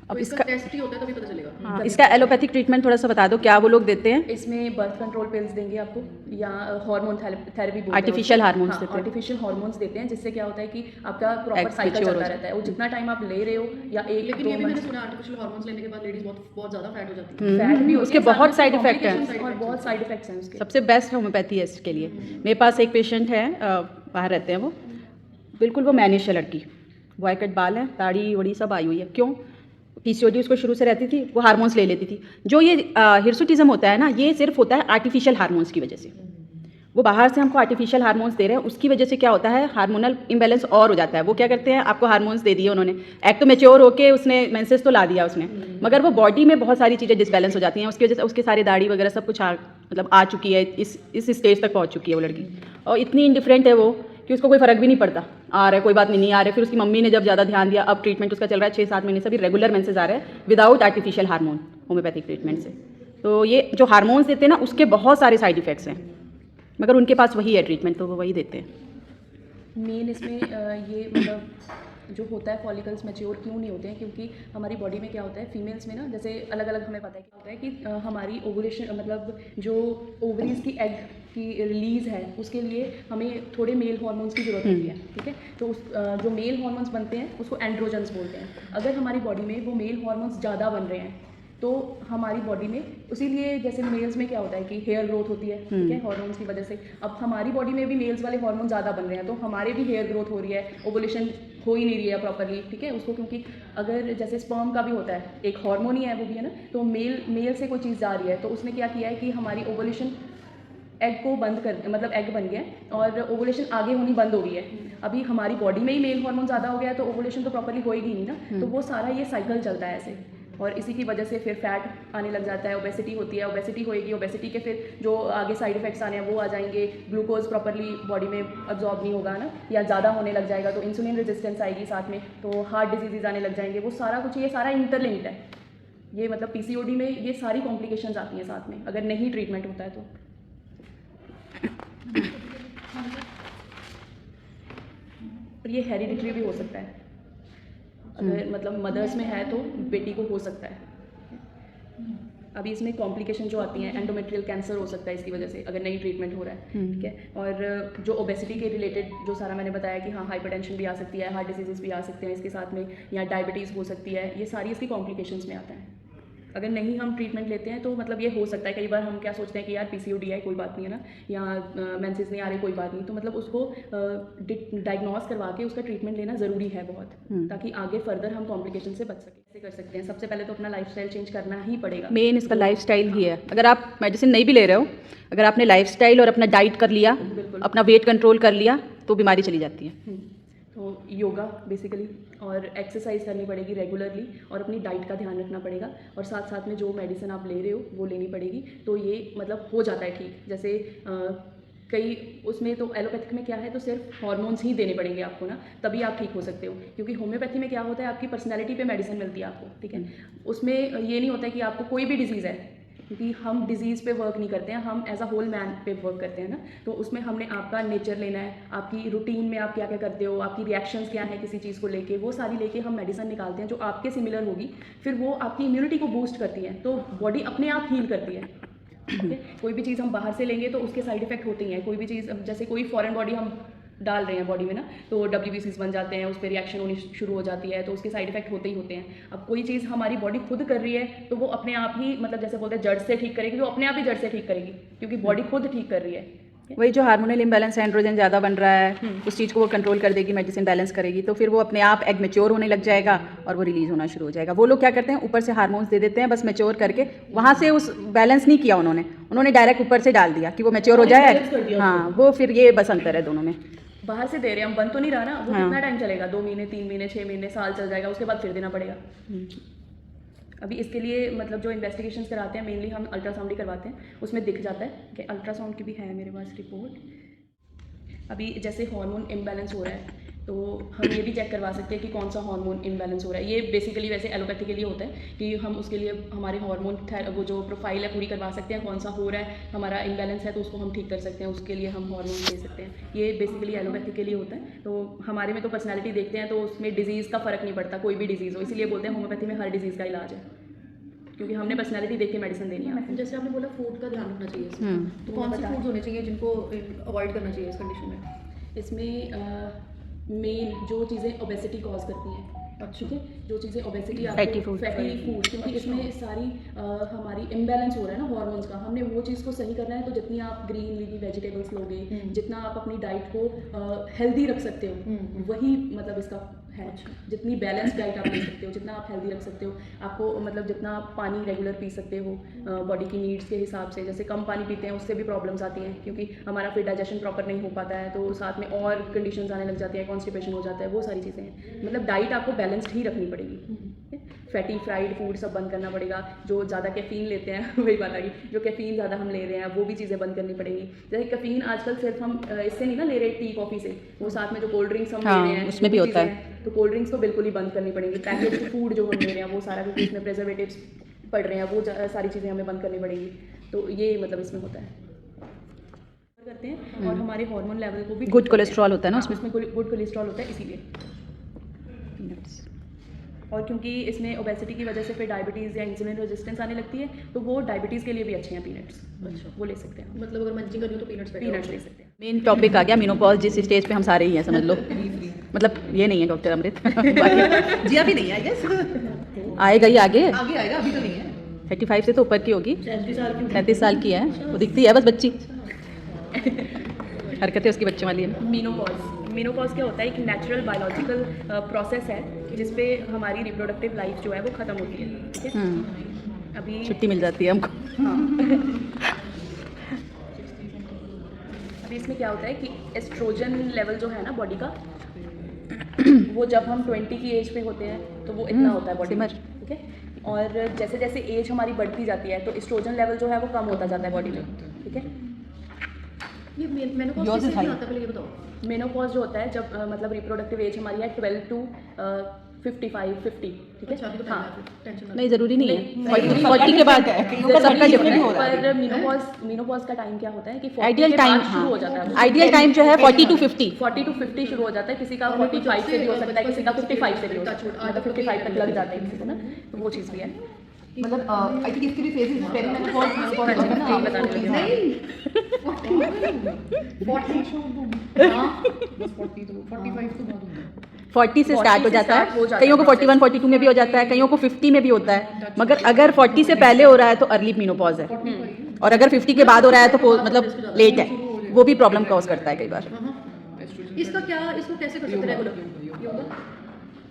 अब तो इसका टेस्ट ही होता है तभी पता चलेगा। हाँ, इसका एलोपैथिक ट्रीटमेंट थोड़ा सा बता दो, क्या वो लोग देते हैं? इसमें बर्थ कंट्रोल पिल्स देंगे आपको, या हार्मोन थेरेपी, आर्टिफिशियल हार्मोन्स देते हैं। आर्टिफिशियल हार्मोन्स देते हैं, जिससे क्या होता है कि आपका प्रॉपर Egg साइकिल mature हो चलता रहता है, और जितना टाइम आप ले रहे हो या एक लेकिन ये 2 भी मैंने मंथ सुना आर्टिफिशियल हार्मोन्स लेने के बाद लेडीज बहुत ज़्यादा फैट हो जाती है। फैट भी उसके बहुत साइड इफेक्ट हैं। और बहुत साइड इफेक्ट्स हैं उसके। सबसे बेस्ट होम्योपैथी है इसके लिए। मेरे पास एक पेशेंट है, बाहर रहते हैं वो, बिल्कुल वो मैनिश है लड़की, बॉय कट बाल है, दाढ़ी वड़ी सब आई हुई है। क्यों? पीसीओडी उसको शुरू से रहती थी, वो हार्मोन्स ले लेती थी। जो ये हिर्सुटिज्म होता है ना, ये सिर्फ होता है आर्टिफिशियल हार्मोन्स की वजह से। वो बाहर से हमको आर्टिफिशियल हार्मोन्स दे रहे हैं, उसकी वजह से क्या होता है, हार्मोनल इम्बैलेंस और हो जाता है। वो क्या करते हैं, आपको हार्मोन्स दे दिए उन्होंने, एक तो मैच्योर होके उसने मेंसेस तो ला दिया उसने, मगर वो बॉडी में बहुत सारी चीज़ें डिसबैलेंस हो जाती हैं, उसकी वजह से उसके सारे दाढ़ी वगैरह सब कुछ मतलब आ चुकी है, इस स्टेज तक पहुँच चुकी है वो लड़की। और इतनी इंडिफरेंट है वो कि उसको कोई फ़र्क भी नहीं पड़ता, आ रहा है कोई बात नहीं आ रहा है। फिर उसकी मम्मी ने जब ज़्यादा ध्यान दिया, अब ट्रीटमेंट उसका चल रहा है 6-7 महीने से, अभी रेगुलर मेंसेस आ रहे हैं without artificial hormone homeopathic treatment से। तो ये जो हार्मोन्स देते हैं ना, उसके बहुत सारे साइड इफ़ेक्ट्स हैं, मगर उनके पास वही है ट्रीटमेंट, तो वो वही देते हैं। मेन इसमें ये मतलब जो होता है फॉलिकल्स मैच्योर क्यों नहीं होते हैं, क्योंकि हमारी बॉडी में क्या होता है, फीमेल्स में ना, जैसे अलग अलग हमें पता है क्या होता है कि हमारी ओवुलेशन मतलब जो ओवरीज की एग की रिलीज़ है, उसके लिए हमें थोड़े मेल हार्मोन्स की ज़रूरत होती है, ठीक है? तो उस जो मेल हार्मोन्स बनते हैं उसको एंड्रोजन्स बोलते हैं। अगर हमारी बॉडी में वो मेल हार्मोन्स ज़्यादा बन रहे हैं तो हमारी बॉडी में, इसीलिए जैसे मेल्स में क्या होता है कि हेयर ग्रोथ होती है, ठीक है, हार्मोन्स की वजह से। अब हमारी बॉडी में भी मेल्स वाले हार्मोन ज़्यादा बन रहे हैं, तो हमारे भी हेयर ग्रोथ हो रही है, ओवुलेशन हो ही नहीं रही है प्रॉपरली, ठीक है उसको, क्योंकि अगर जैसे स्पर्म का भी होता है, एक हार्मोन ही है वो भी, है ना? तो मेल से कोई चीज़ जा रही है, तो उसने क्या किया है कि हमारी ओवुलेशन एग को बंद कर, मतलब एग बन गया है और ओवुलेशन आगे होनी बंद हो गई है। अभी हमारी बॉडी में ही मेल हार्मोन ज़्यादा हो गया है, तो ओवुलेशन तो प्रॉपरली होएगी नहीं ना, तो वो सारा ये साइकिल चलता है ऐसे, और इसी की वजह से फिर फैट आने लग जाता है, ओबेसिटी होती है, ओबेसिटी होएगी, ओबेसिटी के फिर जो आगे साइड इफेक्ट्स आने हैं वो आ जाएंगे, ग्लूकोज प्रॉपरली बॉडी में अब्जॉर्ब नहीं होगा ना, या ज़्यादा होने लग जाएगा, तो इंसुलिन रेजिस्टेंस आएगी साथ में, तो हार्ट डिजीज़ आने लग जाएंगे, वो सारा कुछ, ये सारा इंटरलिंक्ड है। ये मतलब पीसीओडी में ये सारी कॉम्प्लिकेशंस आती हैं साथ में, अगर नहीं ट्रीटमेंट होता है तो। और ये हेरिडिटरी भी हो सकता है, अगर मतलब मदर्स में है तो बेटी को हो सकता है। अभी इसमें कॉम्प्लिकेशन जो आती हैं, एंडोमेट्रियल कैंसर हो सकता है इसकी वजह से, अगर नहीं ट्रीटमेंट हो रहा है, ठीक है। और जो ओबेसिटी के रिलेटेड जो सारा मैंने बताया कि हाँ हाइपरटेंशन भी आ सकती है, हार्ट डिजीज़ भी आ सकते हैं इसके साथ में, या डायबिटीज़ हो सकती है, ये सारी इसकी कॉम्प्लिकेशंस में आता है। अगर नहीं हम ट्रीटमेंट लेते हैं तो मतलब ये हो सकता है। कई बार हम क्या सोचते हैं कि यार पीसीओडी है कोई बात नहीं है ना, या मेंसेस नहीं आ रही कोई बात नहीं, तो मतलब उसको डायग्नोस करवा के उसका ट्रीटमेंट लेना ज़रूरी है बहुत, ताकि आगे फर्दर हम कॉम्प्लिकेशन से बच सकें। ऐसे कर सकते हैं, सबसे पहले तो अपना लाइफस्टाइल चेंज करना ही पड़ेगा। मेन इसका लाइफस्टाइल ही है। अगर आप मेडिसिन नहीं भी ले रहे हो, अगर आपने लाइफस्टाइल और अपना डाइट कर लिया, अपना वेट कंट्रोल कर लिया, तो बीमारी चली जाती है। तो योगा बेसिकली और एक्सरसाइज करनी पड़ेगी रेगुलरली, और अपनी डाइट का ध्यान रखना पड़ेगा, और साथ साथ में जो मेडिसिन आप ले रहे हो वो लेनी पड़ेगी, तो ये मतलब हो जाता है ठीक। जैसे कई उसमें तो एलोपैथिक में क्या है, तो सिर्फ हार्मोन्स ही देने पड़ेंगे आपको ना, तभी आप ठीक हो सकते हो। क्योंकि होम्योपैथी में क्या होता है, आपकी पर्सनैलिटी पे मेडिसिन मिलती है आपको, ठीक है। उसमें ये नहीं होता है कि आपको कोई भी डिजीज़ है, क्योंकि हम डिजीज़ पे वर्क नहीं करते हैं, हम एज अ होल मैन पे वर्क करते हैं ना। तो उसमें हमने आपका नेचर लेना है, आपकी रूटीन में आप क्या क्या करते हो, आपकी रिएक्शंस क्या है किसी चीज़ को लेके, वो सारी लेके हम मेडिसिन निकालते हैं जो आपके सिमिलर होगी, फिर वो आपकी इम्यूनिटी को बूस्ट करती है, तो बॉडी अपने आप हील करती है। Okay? कोई भी चीज़ हम बाहर से लेंगे तो उसके साइड इफेक्ट होते ही हैं। कोई भी चीज़, जैसे कोई फॉरेन बॉडी हम डाल रहे हैं बॉडी में ना, तो WBCs बन जाते हैं, उस पर रिएक्शन होनी शुरू हो जाती है, तो उसके साइड इफेक्ट होते ही होते हैं। अब कोई चीज़ हमारी बॉडी खुद कर रही है तो वो अपने आप ही, मतलब जैसे बोलते हैं जड़ से ठीक करेगी, वो अपने आप ही जड़ से ठीक करेगी, क्योंकि बॉडी खुद ठीक कर रही है। वही जो हार्मोनल इम्बैलेंस है, एंड्रोजन ज़्यादा बन रहा है, उस चीज़ को वो कंट्रोल कर देगी, मेडिसिन बैलेंस करेगी, तो फिर वो अपने आप एग मेच्योर होने लग जाएगा और वो रिलीज होना शुरू हो जाएगा। वो लोग क्या करते हैं, ऊपर से हार्मोन्स दे देते हैं बस मेच्योर करके, वहाँ से उस बैलेंस नहीं किया उन्होंने डायरेक्ट ऊपर से डाल दिया कि वो मेच्योर हो जाए। हाँ, वो फिर ये बस अंतर है दोनों में। बाहर से दे रहे हैं हम, बंद तो नहीं रहा ना, वो कितना टाइम चलेगा, 2 महीने 3 महीने 6 महीने साल चल जाएगा, उसके बाद फिर देना पड़ेगा। अभी इसके लिए मतलब जो इन्वेस्टिगेशंस कराते हैं मेनली हम अल्ट्रासाउंड ही करवाते हैं, उसमें दिख जाता है कि अल्ट्रासाउंड की भी है मेरे पास रिपोर्ट। अभी जैसे हार्मोन इम्बैलेंस हो रहा है तो हम ये भी चेक करवा सकते हैं कि कौन सा हार्मोन इम्बैलेंस हो रहा है। ये बेसिकली वैसे एलोपैथी के लिए होता है कि हम उसके लिए हमारे हार्मोन वो जो प्रोफाइल है पूरी करवा सकते हैं, कौन सा हो रहा है, हमारा इम्बैलेंस है तो उसको हम ठीक कर सकते हैं, उसके लिए हम हार्मोन दे सकते हैं। ये बेसिकली एलोपैथी के लिए होता है। तो हमारे में तो पर्सनैलिटी देखते हैं तो उसमें डिजीज़ का फ़र्क नहीं पड़ता, कोई भी डिजीज़ हो, इसीलिए बोलते हैं होम्योपैथी में हर डिजीज़ का इलाज है, क्योंकि हमने पर्सनैलिटी देख के मेडिसिन देनी है। जैसे आपने बोला फूड का ध्यान रखना चाहिए इसमें, तो कौन से फूड्स होने चाहिए जिनको अवॉइड करना चाहिए इस कंडीशन में? इसमें मेन जो चीज़ें ओबेसिटी कॉज करती हैं, ठीक है, जो चीज़ें ओबेसिटी Fatty आपको food. फैटी फूड, क्योंकि इसमें सारी हमारी इम्बैलेंस हो रहा है ना हार्मोन्स का, हमने वो चीज़ को सही करना है। तो जितनी आप ग्रीन लीफी वेजिटेबल्स लोगे, जितना आप अपनी डाइट को हेल्दी रख सकते हो, वही मतलब इसका है। जितनी बैलेंस डाइट आप ले सकते हो, जितना आप हेल्दी रख सकते हो, आपको मतलब जितना आप पानी रेगुलर पी सकते हो बॉडी की नीड्स के हिसाब से। जैसे कम पानी पीते हैं उससे भी प्रॉब्लम्स आती हैं, क्योंकि हमारा फिर डाइजेशन प्रॉपर नहीं हो पाता है, तो साथ में और कंडीशंस आने लग जाती हैं, कॉन्स्टिपेशन हो जाता है, वो सारी चीज़ें हैं। मतलब डाइट आपको बैलेंस्ड ही रखनी पड़ेगी। फैटी फ्राइड फूड सब बंद करना पड़ेगा। जो ज़्यादा कैफ़ीन लेते हैं वही बात आ गई, जो कैफ़ीन ज़्यादा हम ले रहे हैं वो भी चीज़ें बंद करनी पड़ेंगी। जैसे कैफ़ीन आजकल सिर्फ हम इससे नहीं ना ले रहे टी कॉफ़ी से, वो साथ में जो कोल्ड ड्रिंक्स हम ले रहे हैं उसमें भी होता है। तो कोल्ड ड्रिंक्स तो बिल्कुल ही बंद करनी पड़ेंगी। पैकेज फूड जो हम ले रहे हैं वो सारा, क्योंकि इसमें प्रिजर्वेटिव्स पड़ रहे हैं, वो सारी चीज़ें हमें बंद करनी पड़ेंगी। तो ये मतलब इसमें होता है करते हैं। और हमारे हार्मोन लेवल को भी गुड कोलेस्ट्रॉल होता है ना उसमें गुड कोलेस्ट्रॉल होता है इसीलिए। और क्योंकि इसमें ओबेसिटी की वजह से फिर डायबिटीज़ या इंसुलिन रेजिस्टेंस आने लगती है, तो वो डायबिटीज़ के लिए भी अच्छे हैं पीनट्स। अच्छा, वो ले सकते हैं, मतलब अगर मंचिंग करनी हो तो पीनट्स ले सकते हैं। मेन टॉपिक आ गया मेनोपॉज, जिस स्टेज पे हम सारे ही हैं समझ लो। मतलब ये नहीं है डॉक्टर अमृत जी अभी नहीं, आई गेस आएगा ही आगे, आगे आएगा, अभी तो नहीं है। 35 से तो ऊपर की होगी, 37 साल की है, वो दिखती है बस बच्ची। हरकतें उसकी बच्चों वाली है ना। मेनोपॉज क्या होता है, एक नेचुरल बायोलॉजिकल प्रोसेस है जिसपे हमारी रिप्रोडक्टिव लाइफ जो है वो ख़त्म होती है, ठीक है। अभी छुट्टी मिल जाती है हमको। अभी इसमें क्या होता है कि एस्ट्रोजन लेवल जो है ना बॉडी का, वो जब हम 20 की एज पे होते हैं तो वो इतना होता है बॉडी में, ठीक है। और जैसे जैसे एज हमारी बढ़ती जाती है तो एस्ट्रोजन लेवल जो है वो कम होता जाता है बॉडी में, ठीक है। ये मेनोपॉज किससे आता है पहले ये बताओ? मेनोपॉज जो होता है जब मतलब रिप्रोडक्टिव एज हमारी है 12 to 55 50, ठीक है। अच्छा, अभी तो हाँ, टेंशन नहीं ज़रूरी नहीं है, 40 के बाद सबका डिफरेंट है। पर मेनोपॉज का टाइम क्या होता है कि 40 आइडियल के टाइम, बाद शुरू हो जाता है। आइडियल टाइम जो है 40 to 50। 40 to 50 शुरू हो जाता है, किसी का 45 से भी हो सकता है, किसी का 55 से भी हो सकता है, मतलब 55 तक लग जाता है किसी को ना, तो वो चीज़ भी है। मतलब आई थिंक इसके भी फेजेस हैं, पेरीमेनोपॉज हाँ, बताने लगे। नहीं 40 हां बस 40 तो 45 तो बहुत होगा। 40 से स्टार्ट हो जाता है, कईयों को 41 42 में भी हो जाता है, कईयों को 50 में भी होता है। मगर अगर 40 से पहले हो रहा है तो अर्ली मेनोपॉज है, और अगर 50 के बाद हो रहा है तो मतलब लेट है, वो भी प्रॉब्लम कॉज करता है कई बार। इसको कैसे कर सकते हैं रेगुलर योगा?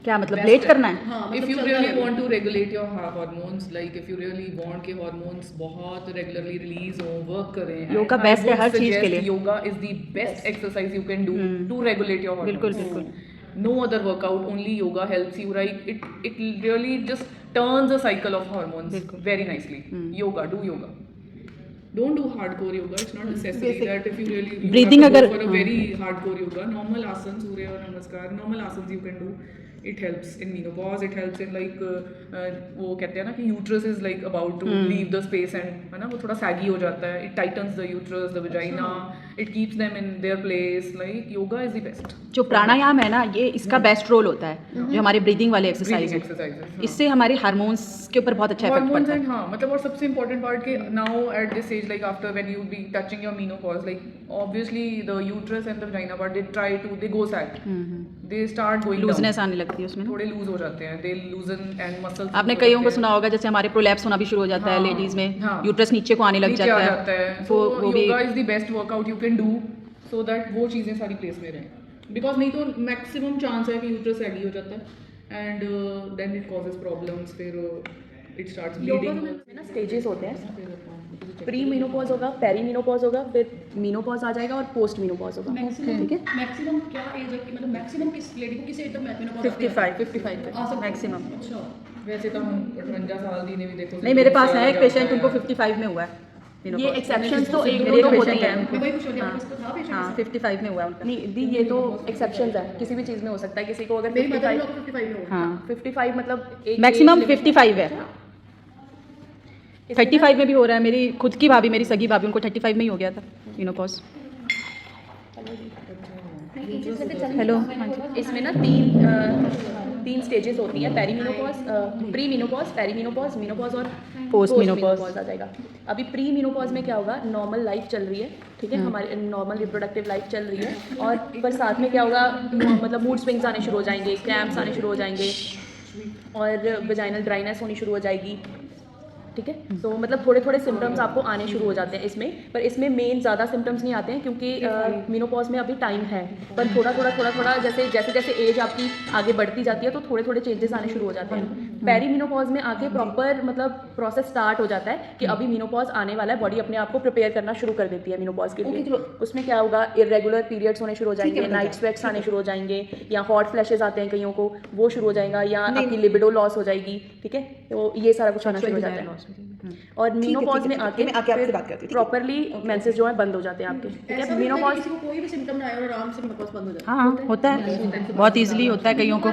क्या मतलब लेट करना है? हाँ, If मतलब you चलता really रहेगा। want to regulate your hormones, like if you really want के hormones बहुत regularly release हो, work करें, योगा and I best है would हर चीज़ के suggest लिए। yoga is the best exercise you can do to regulate your hormones. बिल्कुल बिल्कुल। No other workout, only yoga helps you, right? It really just turns a cycle of hormones very nicely. Yoga, do yoga. Don't do hardcore yoga. It's not necessary that if you really you Breathing have to अगर go for a very hardcore yoga, normal asanas, surya namaskar, normal asanas you can do. It helps in menopause. It helps in like वो कहते हैं ना कि uterus is like about to leave the space and है ना वो थोड़ा saggy हो जाता है. It tightens the uterus, the vagina. It keeps them in their place. Like yoga is the best. जो प्राणायाम है ना, ये इसका बेस्ट रोल होता है, जो हमारे ब्रीदिंग वाले एक्सरसाइज Breathing है, exercises. इससे हमारे हार्मोन्स के ऊपर बहुत अच्छा इफेक्ट Hormones पड़ता and है. हाँ मतलब और सबसे important part के now at this age like after when you be touching your menopause like obviously the uterus and the vagina part they go sag. They start going down. Looseness आने लगती है उसमें ना. थोड़े लूज हो जाते हैं. They loosen and muscles. आपने कईयों को सुना होगा जैसे हमारे प्रोलैप्स होना भी शुरू हो जाता है हाँ, लेडीज में, हाँ. यूट्रस नीचे को आने लग नीचे आ जाता जाता है. है. वो So भी yoga is the best workout you can do so that वो चीज़ें सारी प्लेस में रहें. Because नहीं तो मैक्सिमम चांस है कि यूट्रस सैगी हो जाता है and then it causes problems. फिर इट स्टार्ट्स ब्लीडिंग. में ना स्टेजेस होते हैं. प्री मीनोपॉज होगा, पेरी मीनोपॉज होगा, फिर मीनोपॉज आ जाएगा और पोस्ट मीनोपॉज होगा. ठीक है. मैक्सिमम क्या एज है मतलब मैक्सिमम किस लेडी को किस एज तक मेनोपॉज 55 मैक्सिमम. अच्छा वैसे तो हम 58 साल की ने भी देखो. नहीं, मेरे पास है एक पेशेंट, उनको 55 में हुआ है. ये एक्सेप्शंस तो एक मेरी दो एक होते patient हैं. मैं वही पूछ रही हूँ इसको था पेशेंट. हाँ 55 में हुआ है उनका. नहीं दी, ये तो एक्सेप्शंस है, किसी भी चीज़ में हो सकता है. किसी को अगर मेरी मदर इन 55 लॉ को 55 में होगा. हाँ 55 मतलब एक मैक्सिमम age limit 55 है. 35 में भी हो रहा है. मेरी खुद की भाभी, मेरी सगी भाभी, उनको 35 में ही हो गया था मेनोपॉज. हेलो. हाँ जी. इसमें ना तीन स्टेजेस होती हैं. Peri menopause, pre menopause, peri menopause, menopause और Post menopause. आ जाएगा. अभी प्री मीनोपॉज में क्या होगा, नॉर्मल लाइफ चल रही है. ठीक है, हमारी नॉर्मल रिप्रोडक्टिव लाइफ चल रही है और पर साथ में क्या होगा, मतलब मूड स्विंग्स आने शुरू हो जाएंगे, क्रैम्प्स आने शुरू हो जाएंगे और वेजाइनल ड्राइनेस होनी शुरू हो जाएगी. ठीक है, तो मतलब थोड़े थोड़े सिम्टम्स आपको आने शुरू हो जाते हैं इसमें. पर इसमें मेन ज़्यादा सिम्टम्स नहीं आते हैं क्योंकि मीनोपॉज में अभी टाइम है. पर थोड़ा थोड़ा जैसे जैसे एज आपकी आगे बढ़ती जाती है तो थोड़े थोड़े चेंजेस आने शुरू हो जाते हैं. पेरी मीनोपॉज में आके प्रॉपर मतलब प्रोसेस स्टार्ट हो जाता है कि अभी मीनोपॉज आने वाला है. बॉडी अपने आप को प्रिपेयर करना शुरू कर देती है मीनोपॉज के लिए. उसमें क्या होगा, इरेगुलर पीरियड्स होने शुरू हो जाएंगे, नाइट स्वेट्स आने शुरू हो जाएंगे, या हॉट फ्लैशेस आते हैं कईयों को, वो शुरू हो जाएगा, या आपकी लिबिडो लॉस हो जाएगी. ठीक है, तो ये सारा कुछ आना शुरू हो जाता है. और मीनोपॉज में आके प्रॉपरली मेंसेस जो है बंद हो जाते हैं आपके. ठीक है, मीनोपॉज किसी को कोई भी सिम्टम ना आए और आराम से मेनोपॉज बंद हो जाए. हाँ होता है, बहुत इजीली होता है कईयों को.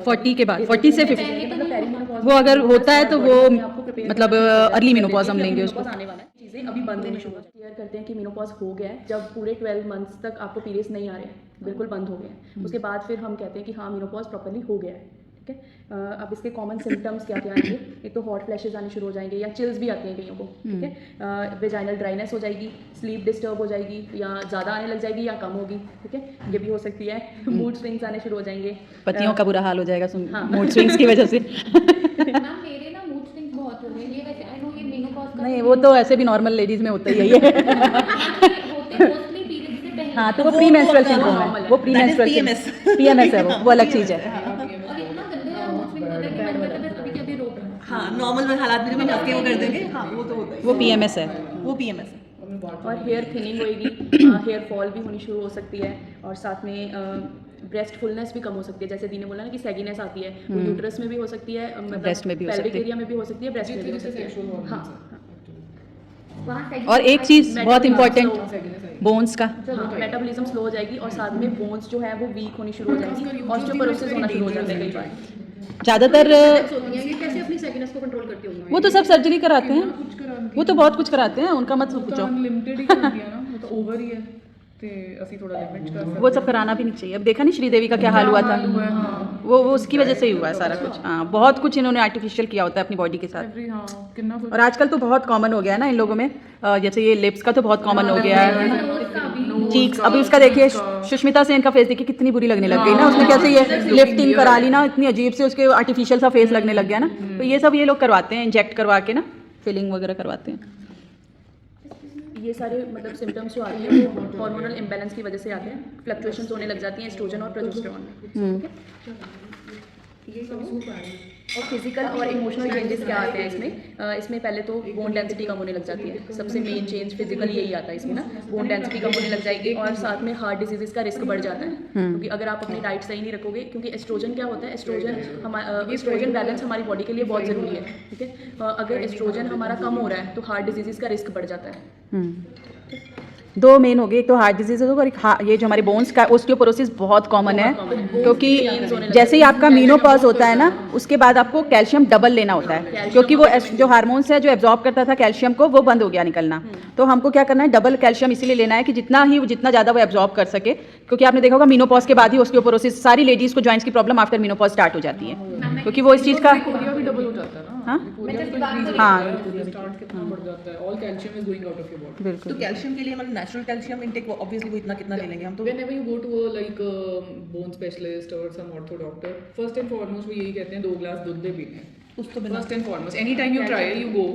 40 के बाद, 40 से 50 वो अगर होता है तो वो मतलब अर्ली मेनोपॉज हम लेंगे उसको. आने वाला है, चीज़ें अभी बंद होनी शुरू हो जाती है. क्लियर करते हैं कि मेनोपॉज हो गया है जब पूरे 12 मंथ्स तक आपको पीरियड्स नहीं आ रहे हैं, बिल्कुल बंद हो गए हैं. उसके बाद फिर हम कहते हैं कि हाँ मेनोपॉज प्रॉपर्ली हो गया है. ठीक है, अब इसके कॉमन सिम्टम्स क्या क्या आएंगे. एक तो हॉट फ्लैशेस आने शुरू हो जाएंगे या चिल्स भी आती हैं कईयों को. ठीक है, वेजाइनल ड्राइनेस हो जाएगी, स्लीप डिस्टर्ब हो जाएगी, या ज़्यादा आने लग जाएगी या कम होगी. ठीक है, ये भी हो सकती है. मूड स्विंग्स आने शुरू हो जाएंगे. पतियों का बुरा हाल हो जाएगा मूड स्विंग्स की वजह से. मैम मेरे ना मूड स्विंग्स बहुत हो गए. ये वैसे आई नो ये मेनोपॉज का नहीं, वो तो ऐसे भी नॉर्मल लेडीज में होता ही है ये. होते मोस्टली पीरियड से पहले. हाँ, तो वो प्री मेंस्ट्रुअल सिंड्रोम है. वो प्री मेंस्ट्रुअल PMS है, वो अलग चीज़ है. और इतना गंदा मूड स्विंग होता है कि मन करता है बस अभी के अभी रोक रहा. हाँ नॉर्मल हालात में जब हम आपके वो कर देंगे. हाँ वो तो होता है. वो PMS है. वो PMS है. और हेयर थिनिंग होएगी, हेयर फॉल भी होनी शुरू हो सकती है. और साथ में ब्रेस्ट फुलनेस भी कम हो सकती है. जैसे दी ने बोला ना कि सैगीनेस आती है, वो यूट्रस में भी हो सकती है, मतलब Breast में भी हो pelvic सकती है. एरिया में भी हो सकती है, ब्रेस्ट में भी हो सकती है. हाँ, वहाँ से और एक चीज़ बहुत इम्पोर्टेंट, बोन्स का. मेटाबॉलिज्म स्लो हो जाएगी और साथ में बोन्स जो है वो वीक होनी शुरू हो जाएगी, ऑस्टियोपोरोसिस होना शुरू हो जाता है कई बार. ज़्यादातर होती हैं ये कैसे अपनी सेगनेस को कंट्रोल करती होंगी. वो तो सब सर्जरी कराते हैं, वो तो बहुत कुछ कराते हैं, उनका मत पूछो. अनलिमिटेड ही कर दिया ना. वो तो ओवर ही है ते ਅਸੀਂ थोड़ा लिमिट कर सकते. वो सब कराना भी नहीं चाहिए. अब देखा नहीं श्रीदेवी का क्या हाल हुआ था, वो उसकी वजह से ही हुआ है सारा कुछ. हाँ, बहुत कुछ इन्होंने आर्टिफिशियल किया होता है अपनी बॉडी के साथ. हाँ कितना कुछ. और आजकल तो बहुत कॉमन हो गया है ना इन लोगों में. जैसे ये लिप्स का तो बहुत कॉमन हो गया है. चीक्स, अभी उसका देखिए सुष्मिता सेन का फेस देखिए कितनी बुरी लगने लग गई ना. उसने कैसे ये लिफ्टिंग करा ली ना, इतनी अजीब से उसके आर्टिफिशियल सा फेस लगने लग गया ना. तो ये सब ये लोग करवाते हैं, इंजेक्ट करवा के ना, फिलिंग वगैरह करवाते हैं. ये सारे मतलब सिम्टम्स जो आते हैं वो हार्मोनल इम्बैलेंस की वजह से आते हैं. फ्लक्चुएशंस होने लग जाती हैं एस्ट्रोजन और प्रोजेस्टेरॉन में. और फिजिकल और इमोशनल चेंजेस क्या आते हैं इसमें. इसमें पहले तो बोन डेंसिटी कम होने लग जाती है. सबसे मेन चेंज फिजिकल यही आता है इसमें ना. बोन डेंसिटी कम होने लग जाएगी और साथ में हार्ट डिजीजेस का रिस्क बढ़ जाता है. क्योंकि अगर आप अपनी डाइट सही नहीं रखोगे, क्योंकि एस्ट्रोजन क्या होता है, एस्ट्रोजन बैलेंस हमारी बॉडी के लिए बहुत ज़रूरी है. ठीक है, अगर एस्ट्रोजन हमारा कम हो रहा है तो हार्ट डिजीजेस का रिस्क बढ़ जाता है. दो मेन हो गए, एक तो हार्ट डिजीज और ये जो हमारे बोन्स का ऑस्टियोपोरोसिस बहुत कॉमन है, क्योंकि जैसे ही आपका मीनोपॉज होता है ना उसके बाद आपको कैल्शियम डबल लेना होता है, क्योंकि वो जो हार्मोन्स है जो एब्जॉर्ब करता था कैल्शियम को वो बंद हो गया निकलना। तो हमको क्या करना है, डबल कैल्शियम इसीलिए लेना है कि जितना ज़्यादा वो एब्जॉर्ब कर सके, क्योंकि आपने देखा होगा मीनोपॉज के बाद ही ऑस्टियोपोरोसिस, सारी लेडीज़ को जॉइंट्स की प्रॉब्लम आफ्टर मीनोपॉज स्टार्ट हो जाती है, क्योंकि वो इस चीज़ का भी डबल हो जाता है ना। हाँ स्टार्ट कितना बढ़ जाता है, all calcium is going out of your body. बिल्कुल। तो कैल्शियम के लिए हमारे नेचुरल कैल्शियम इनटेक ऑब्वियसली वो इतना कितना ले लेंगे हम तो Whenever you go to a like bone specialist or some ortho doctor, first and foremost वो यही कहते हैं 2 ग्लास दूध दे पीने। उस तो बिना First and foremost, anytime you try, you go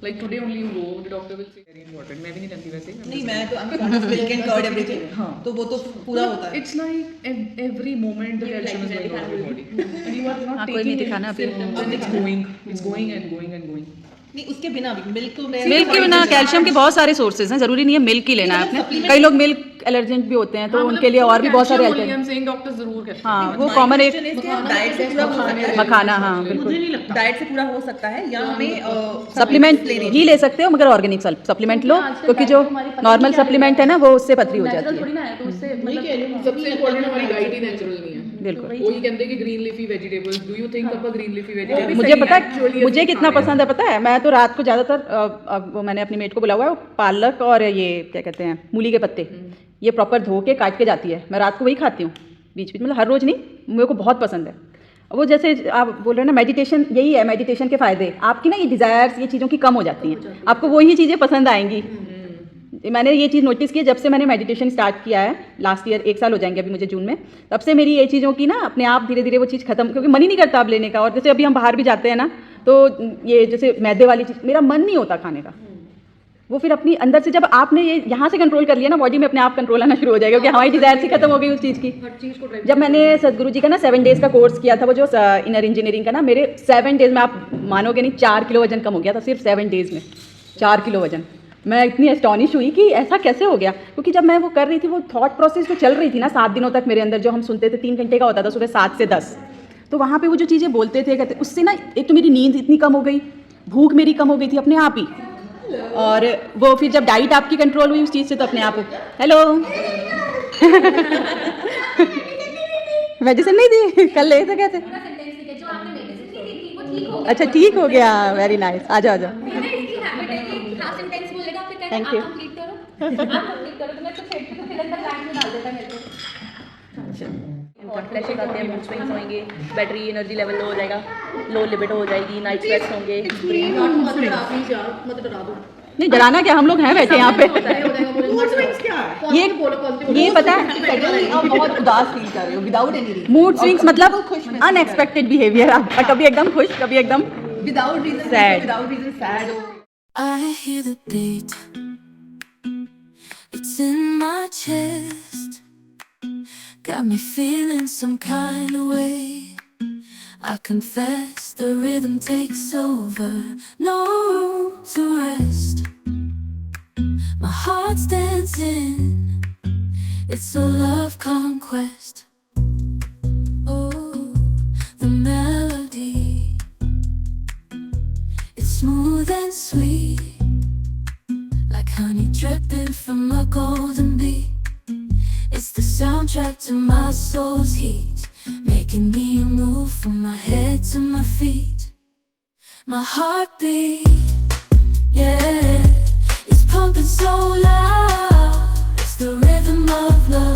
like today only you go, the doctor will say very important। मैं भी नहीं जानती वैसे। नहीं, मैं तो I'm fond of milk and curd everything, तो वो तो पूरा होता है। It's like every moment the calcium is going out of your body and you are not कोई नहीं taking दिखाना it, and it's going and going and going। नहीं, उसके बिना भी मिल्क तो मैं मिल्क के बिना कैल्शियम के बहुत सारे सोर्सेज हैं, जरूरी नहीं है मिल्क ही लेना है आपने। कई लोग मिल्क एलर्जेंट भी होते हैं तो उनके लिए और भी बहुत सारे अल्टरनेटिव। डॉक्टर जरूर कहते हैं। हाँ, वो कॉमन एक डाइट से पूरा हो सकता है। मखाना, हाँ बिल्कुल, मुझे नहीं लगता डाइट से पूरा हो सकता है या हमें सप्लीमेंट ही ले सकते हो, मगर ऑर्गेनिक सप्लीमेंट लो, क्योंकि जो नॉर्मल सप्लीमेंट है ना वो उससे पथरी हो जाती है। थोड़ी ना है तो उससे नहीं कह रही हूँ। सबसे इम्पोर्टेंट हमारी डाइट ही नेचुरल नहीं है। बिल्कुल। वो ही कहते हैं कि green leafy vegetables, do you think of a green leafy vegetable? मुझे पता है मुझे कितना पसंद है, पता है मैं तो रात को ज़्यादातर वो मैंने अपनी मेट को बुला हुआ है, पालक और ये क्या कहते हैं मूली के पत्ते, ये प्रॉपर धो के काट के जाती है, मैं रात को वही खाती हूँ बीच बीच, मतलब हर रोज़ नहीं, मेरे को बहुत पसंद है। वो जैसे आप बोल रहे हैं ना मेडिटेशन, यही है मेडिटेशन के फ़ायदे, आपकी ना ये डिज़ायर्स ये चीज़ों की कम हो जाती हैं, आपको वही चीज़ें पसंद आएंगी। मैंने ये चीज़ नोटिस की जब से मैंने मेडिटेशन स्टार्ट किया है, लास्ट ईयर 1 साल हो जाएंगे अभी मुझे जून में, तब से मेरी ये चीज़ों की ना अपने आप धीरे धीरे वो चीज़ खत्म, क्योंकि मन ही नहीं करता अब लेने का। और जैसे अभी हम बाहर भी जाते हैं ना तो ये जैसे मैदे वाली चीज़ मेरा मन नहीं होता खाने का, वो फिर अपनी अंदर से जब आपने ये यहाँ से कंट्रोल कर लिया ना, बॉडी में अपने आप कंट्रोल आना शुरू हो जाएगा, क्योंकि हमारी डिज़ायर ही खत्म हो गई उस चीज़ की। जब मैंने सदगुरु जी का ना 7 डेज़ का कोर्स किया था, वो जो इनर इंजीनियरिंग का ना, मेरे 7 डेज़ में आप मानोगे नहीं 4 किलो वजन कम हो गया था, सिर्फ 7 डेज़ में 4 किलो वजन। मैं इतनी एस्टॉनिश हुई कि ऐसा कैसे हो गया, क्योंकि जब मैं वो कर रही थी, वो थॉट प्रोसेस जो चल रही थी ना 7 दिनों तक मेरे अंदर, जो हम सुनते थे 3 घंटे का होता था सुबह 7 से 10, तो वहाँ पे वो जो चीज़ें बोलते थे कहते, उससे ना एक तो मेरी नींद इतनी कम हो गई, भूख मेरी कम हो गई थी अपने आप ही, और वो फिर जब डाइट आपकी कंट्रोल हुई उस चीज़ से तो अपने आप हेलो मेडिसिन नहीं दी कल ले सके थे, जो आपने मेडिसिन नहीं दी थी वो ठीक हो गया। अच्छा ठीक हो गया, वेरी नाइस, आ जाओ आ जाओ। मेरा इसकी हैबिट है कि हाफ सेंटेंस बोलेगा फिर कहता है Thank you. आप कंप्लीट करो, आप कंप्लीट करो, तो मैं कुछ छेड़ के फिर अंदर लाइन में डाल देता है मेरे को। फ्लैशेस आते हैं, मूड स्विंग्स होंगे, बैटरी एनर्जी लेवल लो हो जाएगा, लो लिबिडो हो जाएगी, नाइट स्वेट्स होंगे। मत डरा दो। नहीं डराना क्या, हम लोग हैं बैठे यहाँ पे। ये पता है सडनली आप बहुत उदास फील कर रहे हो without any reason, mood swings मतलब अनएक्सपेक्टेड बिहेवियर, आप कभी एकदम खुश कभी एकदम without reason, Sad. Without reason sad हो। I hear the beat, it's in my chest, got me feeling some kind of way. I confess the rhythm takes over, no room to rest. My heart's dancing, it's a love conquest. Oh, the melody, it's smooth and sweet, like honey dripping from a golden bee. It's the soundtrack to my soul's heat, making me move from my head to my feet. My heartbeat, yeah, it's pumping so loud. It's the rhythm of love.